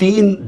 3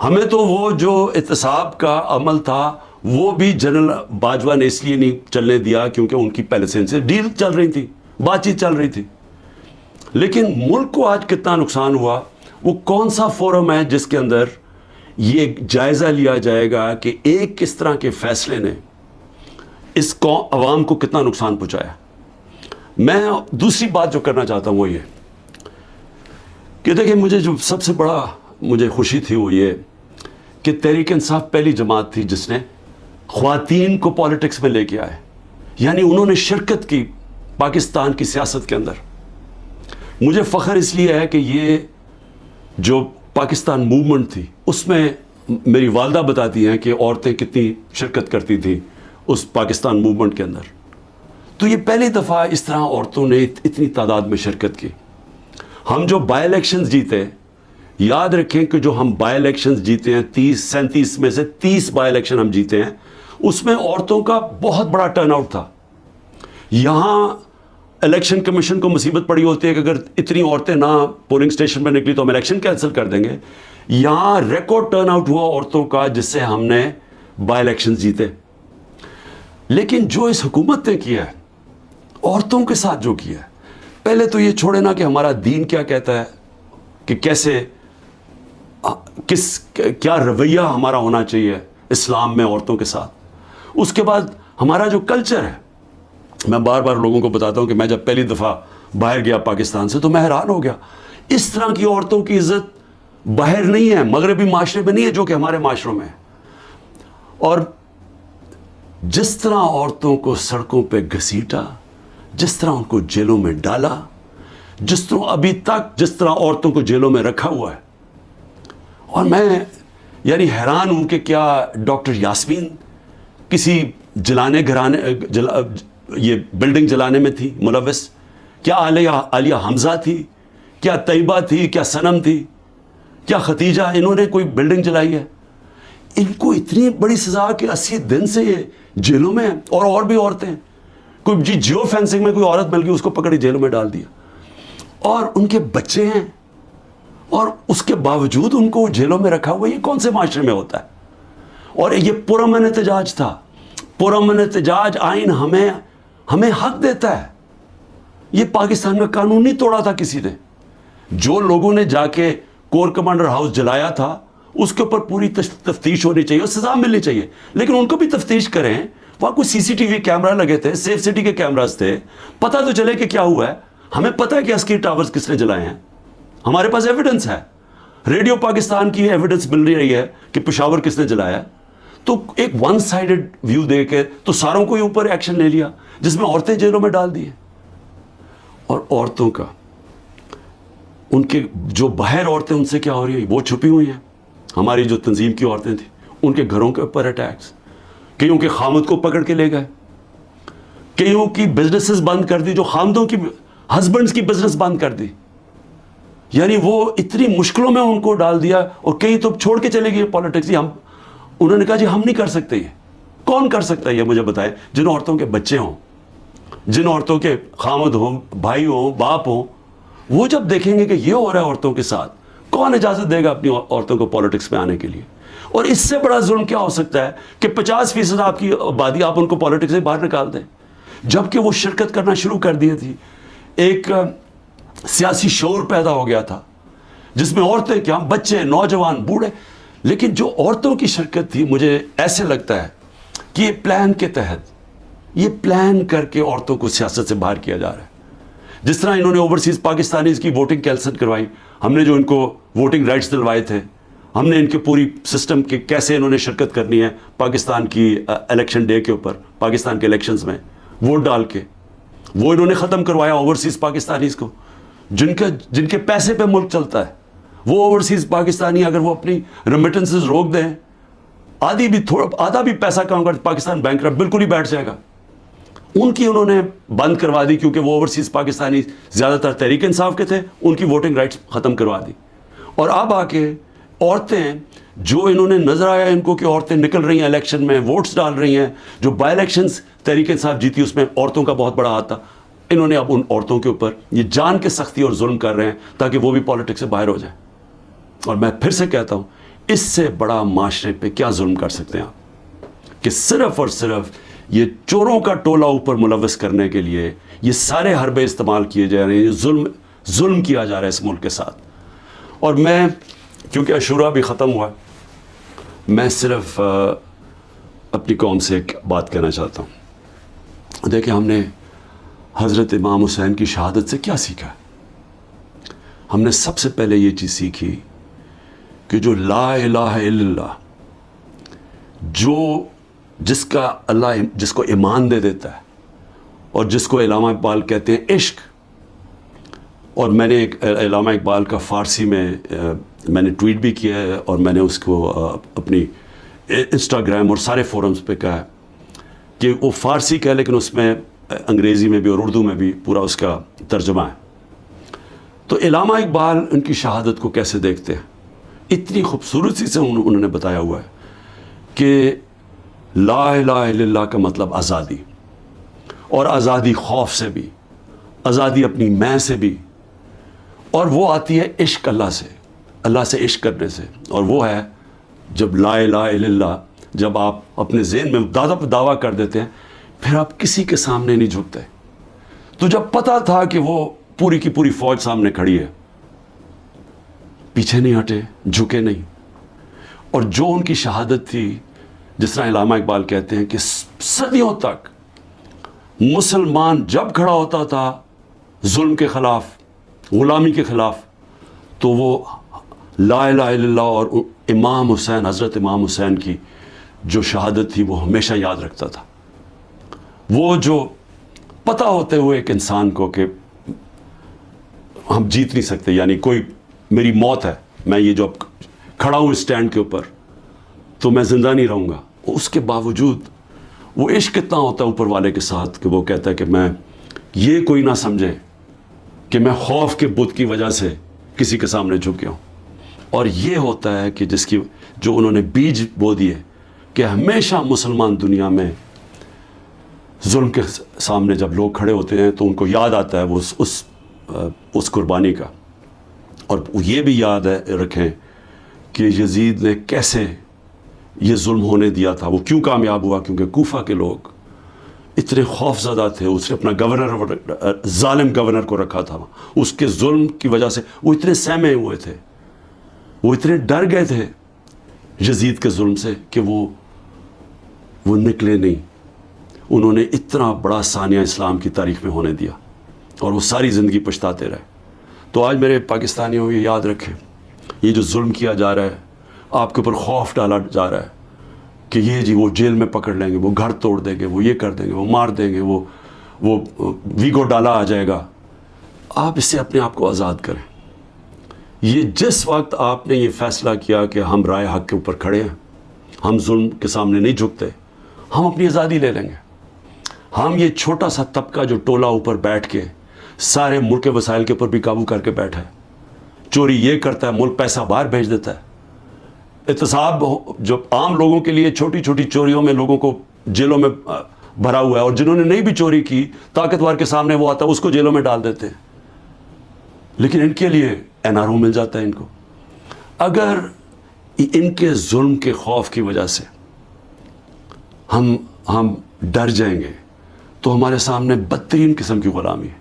ہمیں تو وہ جو احتساب کا عمل تھا وہ بھی جنرل باجوہ نے اس لیے نہیں چلنے دیا کیونکہ ان کی پہلے سے ڈیل چل رہی تھی، بات چیت چل رہی تھی. لیکن ملک کو آج کتنا نقصان ہوا، وہ کون سا فورم ہے جس کے اندر یہ جائزہ لیا جائے گا کہ ایک کس طرح کے فیصلے نے اس عوام کو کتنا نقصان پہنچایا. میں دوسری بات جو کرنا چاہتا ہوں وہ یہ کہ دیکھیں، مجھے جو سب سے بڑا مجھے خوشی تھی وہ یہ کہ تحریک انصاف پہلی جماعت تھی جس نے خواتین کو پالیٹکس میں لے کے آئے، یعنی انہوں نے شرکت کی پاکستان کی سیاست کے اندر. مجھے فخر اس لیے ہے کہ یہ جو پاکستان موومنٹ تھی اس میں میری والدہ بتاتی ہیں کہ عورتیں کتنی شرکت کرتی تھیں اس پاکستان موومنٹ کے اندر. تو یہ پہلی دفعہ اس طرح عورتوں نے اتنی تعداد میں شرکت کی. ہم جو بائی الیکشنز جیتے، یاد رکھیں کہ جو ہم بائی الیکشنز جیتے ہیں 37 میں سے 30 بائی الیکشن ہم جیتے ہیں، اس میں عورتوں کا بہت بڑا ٹرن آؤٹ تھا. یہاں الیکشن کمیشن کو مصیبت پڑی ہوتی ہے کہ اگر اتنی عورتیں نہ پولنگ اسٹیشن میں نکلی تو ہم الیکشن کینسل کر دیں گے. یہاں ریکارڈ ٹرن آؤٹ ہوا عورتوں کا جس سے ہم نے بائی الیکشن جیتے. لیکن جو اس حکومت نے کیا ہے عورتوں کے ساتھ جو کیا ہے، پہلے تو یہ چھوڑے نا کہ ہمارا دین کیا کہتا ہے کہ کیسے کیا رویہ ہمارا ہونا چاہیے اسلام میں عورتوں کے ساتھ. اس کے بعد ہمارا جو کلچر ہے، میں بار بار لوگوں کو بتاتا ہوں کہ میں جب پہلی دفعہ باہر گیا پاکستان سے تو میں حیران ہو گیا. اس طرح کی عورتوں کی عزت باہر نہیں ہے، مغربی معاشرے میں نہیں ہے جو کہ ہمارے معاشروں میں ہے. اور جس طرح عورتوں کو سڑکوں پہ گھسیٹا، جس طرح ان کو جیلوں میں ڈالا، جس طرح ابھی تک جس طرح عورتوں کو جیلوں میں رکھا ہوا ہے. اور میں یعنی حیران ہوں کہ کیا ڈاکٹر یاسمین کسی جلانے گھرانے یہ بلڈنگ جلانے میں تھی ملوث؟ کیا عالیہ حمزہ تھی؟ کیا طیبہ تھی؟ کیا صنم تھی؟ کیا ختیجہ؟ انہوں نے کوئی بلڈنگ جلائی ہے؟ ان کو اتنی بڑی سزا کہ 80 دن سے یہ جیلوں میں ہیں. اور بھی عورتیں، کوئی جیو فینسنگ میں کوئی عورت مل گئی اس کو پکڑی جیلوں میں ڈال دیا. اور ان کے بچے ہیں اور اس کے باوجود ان کو جیلوں میں رکھا ہوا. یہ کون سے معاشرے میں ہوتا ہے؟ اور یہ پرامن احتجاج تھا. پرامن احتجاج آئین ہمیں حق دیتا ہے. یہ پاکستان کا قانون نہیں توڑا تھا کسی نے. جو لوگوں نے جا کے کور کمانڈر ہاؤس جلایا تھا اس کے اوپر پوری تفتیش ہونی چاہیے اور سزا ملنی چاہیے. لیکن ان کو بھی تفتیش کریں. وہاں کوئی CCTV کیمرہ لگے تھے، سیف سٹی کے کیمراز تھے، پتہ تو چلے کہ کیا ہوا ہے. ہمیں پتہ ہے کہ عسکری ٹاورز کس نے جلائے ہیں، ہمارے پاس ایویڈنس ہے. ریڈیو پاکستان کی ایویڈنس مل رہی ہے کہ پشاور کس نے جلایا. تو ایک ون سائیڈڈ ویو دے کے تو ساروں کو اوپر ایکشن لے لیا جس میں عورتیں جیلوں میں ڈال دی ہیں. اور عورتوں کا ان کے جو باہر عورتیں ان سے کیا ہو رہی ہیں وہ چھپی ہوئی ہیں. ہماری جو تنظیم کی عورتیں تھیں ان کے گھروں کے اوپر اٹیکس، کئیوں کے خامد کو پکڑ کے لے گئے، کئیوں کی بزنسز بند کر دی، جو خامدوں کی ہسبینڈز کی بزنس بند کر دی. یعنی وہ اتنی مشکلوں میں ان کو ڈال دیا. اور کئی تو چھوڑ کے چلے گئے پالیٹکس. انہوں نے کہا جی ہم نہیں کر سکتے. یہ کون کر سکتا ہے یہ مجھے بتائے؟ جن عورتوں کے بچے ہوں، جن عورتوں کے خامد ہوں، بھائی ہوں، باپ ہوں، وہ جب دیکھیں گے کہ یہ ہو رہا ہے عورتوں کے ساتھ، کون اجازت دے گا اپنی عورتوں کو پالیٹکس میں آنے کے لیے؟ اور اس سے بڑا ظلم کیا ہو سکتا ہے کہ 50% آپ کی آبادی آپ ان کو پالیٹکس سے باہر نکال دیں، جبکہ وہ شرکت کرنا شروع کر دی تھی. ایک سیاسی شعور پیدا ہو گیا تھا جس میں عورتیں کیا، بچے، نوجوان، بوڑھے. لیکن جو عورتوں کی شرکت تھی، مجھے ایسے لگتا ہے کہ یہ پلان کے تحت، یہ پلان کر کے عورتوں کو سیاست سے باہر کیا جا رہا ہے. جس طرح انہوں نے اوورسیز پاکستانیز کی ووٹنگ کینسل کروائی، ہم نے جو ان کو ووٹنگ رائٹس دلوائے تھے، ہم نے ان کے پوری سسٹم کے کیسے انہوں نے شرکت کرنی ہے پاکستان کی الیکشن ڈے کے اوپر، پاکستان کے الیکشنز میں ووٹ ڈال کے، وہ انہوں نے ختم کروایا اوورسیز پاکستانیز کو جن کے پیسے پہ ملک چلتا ہے. وہ اوورسیز پاکستانی اگر وہ اپنی ریمیٹنسز روک دیں، آدھا بھی پیسہ کام کر پاکستان بینکرپٹ بالکل ہی بیٹھ جائے گا. ان کی انہوں نے بند کروا دی کیونکہ وہ اوورسیز پاکستانی زیادہ تر تحریک انصاف کے تھے، ان کی ووٹنگ رائٹس ختم کروا دی. اور اب آ کے عورتیں جو انہوں نے نظر آیا ان کو کہ عورتیں نکل رہی ہیں الیکشن میں، ووٹس ڈال رہی ہیں، جو بائی الیکشنز تحریک انصاف جیتی اس میں عورتوں کا بہت بڑا ہاتھ تھا. انہوں نے اب ان عورتوں کے اوپر یہ جان کے سختی اور ظلم کر رہے ہیں تاکہ وہ بھی پالیٹکس سے باہر ہو جائیں. اور میں پھر سے کہتا ہوں، اس سے بڑا معاشرے پہ کیا ظلم کر سکتے ہیں آپ کہ صرف اور صرف یہ چوروں کا ٹولہ اوپر ملوث کرنے کے لیے یہ سارے حربے استعمال کیے جا رہے ہیں, یہ ظلم کیا جا رہا ہے اس ملک کے ساتھ. اور میں کیونکہ عاشورہ بھی ختم ہوا ہے, میں صرف اپنی قوم سے ایک بات کہنا چاہتا ہوں. دیکھیں ہم نے حضرت امام حسین کی شہادت سے کیا سیکھا ہے؟ ہم نے سب سے پہلے یہ چیز سیکھی کہ جو لا الہ الا اللہ, جس کا اللہ جس کو ایمان دے دیتا ہے, اور جس کو علامہ اقبال کہتے ہیں عشق. اور میں نے ایک علامہ اقبال کا فارسی میں نے ٹویٹ بھی کیا ہے, اور میں نے اس کو اپنی انسٹاگرام اور سارے فورمز پہ کہا ہے کہ وہ فارسی کا ہے لیکن اس میں انگریزی میں بھی اور اردو میں بھی پورا اس کا ترجمہ ہے. تو علامہ اقبال ان کی شہادت کو کیسے دیکھتے ہیں؟ اتنی خوبصورتی سے انہوں نے بتایا ہوا ہے کہ لا الہ الا اللہ کا مطلب آزادی, اور آزادی خوف سے بھی, آزادی اپنی میں سے بھی, اور وہ آتی ہے عشق اللہ سے عشق کرنے سے. اور وہ ہے جب لا الہ الا اللہ جب آپ اپنے ذہن میں دعویٰ کر دیتے ہیں, پھر آپ کسی کے سامنے نہیں جھکتے. تو جب پتہ تھا کہ وہ پوری کی پوری فوج سامنے کھڑی ہے, پیچھے نہیں ہٹے, جھکے نہیں. اور جو ان کی شہادت تھی, جس طرح علامہ اقبال کہتے ہیں کہ صدیوں تک مسلمان جب کھڑا ہوتا تھا ظلم کے خلاف, غلامی کے خلاف, تو وہ لا الہ الا اللہ اور امام حسین, حضرت امام حسین کی جو شہادت تھی وہ ہمیشہ یاد رکھتا تھا. وہ جو پتہ ہوتے ہوئے ایک انسان کو کہ ہم جیت نہیں سکتے, یعنی کوئی میری موت ہے, میں یہ جو اب کھڑا ہوں اسٹینڈ کے اوپر تو میں زندہ نہیں رہوں گا, اس کے باوجود وہ عشق اتنا ہوتا ہے اوپر والے کے ساتھ کہ وہ کہتا ہے کہ میں یہ کوئی نہ سمجھے کہ میں خوف کے بت کی وجہ سے کسی کے سامنے جھک گیا ہوں. اور یہ ہوتا ہے کہ جو انہوں نے بیج بو دیے کہ ہمیشہ مسلمان دنیا میں ظلم کے سامنے جب لوگ کھڑے ہوتے ہیں تو ان کو یاد آتا ہے وہ اس قربانی کا. اور یہ بھی یاد رکھیں کہ یزید نے کیسے یہ ظلم ہونے دیا تھا, وہ کیوں کامیاب ہوا, کیونکہ کوفہ کے لوگ اتنے خوف زدہ تھے. اس نے اپنا ظالم گورنر کو رکھا تھا, اس کے ظلم کی وجہ سے وہ اتنے سہمے ہوئے تھے, وہ اتنے ڈر گئے تھے یزید کے ظلم سے کہ وہ نکلے نہیں. انہوں نے اتنا بڑا ثانیہ اسلام کی تاریخ میں ہونے دیا, اور وہ ساری زندگی پچھتاتے رہے. تو آج میرے پاکستانیوں یہ یاد رکھیں, یہ جو ظلم کیا جا رہا ہے, آپ کے اوپر خوف ڈالا جا رہا ہے کہ یہ جی وہ جیل میں پکڑ لیں گے, وہ گھر توڑ دیں گے, وہ یہ کر دیں گے, وہ مار دیں گے, وہ ویگو ڈالا آ جائے گا. آپ اس سے اپنے آپ کو آزاد کریں. یہ جس وقت آپ نے یہ فیصلہ کیا کہ ہم رائے حق کے اوپر کھڑے ہیں, ہم ظلم کے سامنے نہیں جھکتے, ہم اپنی آزادی لے لیں گے. ہم یہ چھوٹا سا طبقہ جو ٹولہ اوپر بیٹھ کے سارے ملک کے وسائل کے اوپر بھی قابو کر کے بیٹھا ہے, چوری یہ کرتا ہے, ملک پیسہ باہر بھیج دیتا ہے, احتساب جو عام لوگوں کے لیے چھوٹی چھوٹی چوریوں میں لوگوں کو جیلوں میں بھرا ہوا ہے, اور جنہوں نے نہیں بھی چوری کی طاقتور کے سامنے وہ آتا ہے اس کو جیلوں میں ڈال دیتے ہیں. لیکن ان کے لیے NRO مل جاتا ہے ان کو. اگر ان کے ظلم کے خوف کی وجہ سے ہم ڈر جائیں گے تو ہمارے سامنے بدترین قسم کی غلامی ہے.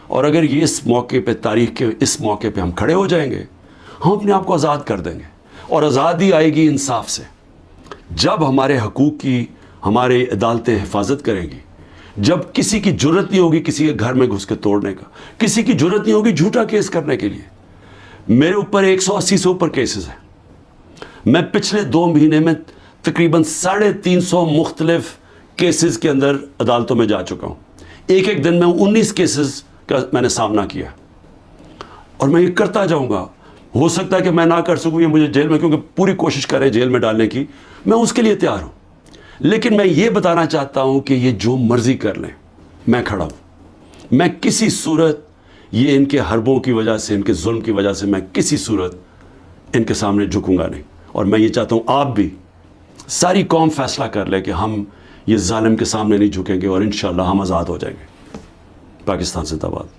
اور اگر یہ اس موقع پہ, تاریخ کے اس موقع پہ ہم کھڑے ہو جائیں گے, ہم اپنے آپ کو آزاد کر دیں گے. اور آزادی آئے گی انصاف سے, جب ہمارے حقوق کی ہمارے عدالتیں حفاظت کریں گی, جب کسی کی جرت نہیں ہوگی کسی کے گھر میں گھس کے توڑنے کا, کسی کی جرت نہیں ہوگی جھوٹا کیس کرنے کے لیے. میرے اوپر 180 سے اوپر کیسز ہیں. میں پچھلے 2 مہینے میں تقریباً 350 مختلف کیسز کے اندر عدالتوں میں جا چکا ہوں. ایک دن میں 19 کیسز کا میں نے سامنا کیا, اور میں یہ کرتا جاؤں گا. ہو سکتا ہے کہ میں نہ کر سکوں, یہ مجھے جیل میں, کیونکہ پوری کوشش کریں جیل میں ڈالنے کی, میں اس کے لیے تیار ہوں. لیکن میں یہ بتانا چاہتا ہوں کہ یہ جو مرضی کر لیں, میں کھڑا ہوں. میں کسی صورت یہ ان کے حربوں کی وجہ سے, ان کے ظلم کی وجہ سے میں کسی صورت ان کے سامنے جھکوں گا نہیں. اور میں یہ چاہتا ہوں آپ بھی, ساری قوم فیصلہ کر لے کہ ہم یہ ظالم کے سامنے نہیں جھکیں گے, اور انشاءاللہ ہم آزاد ہو جائیں گے. پاکستان زندہ باد.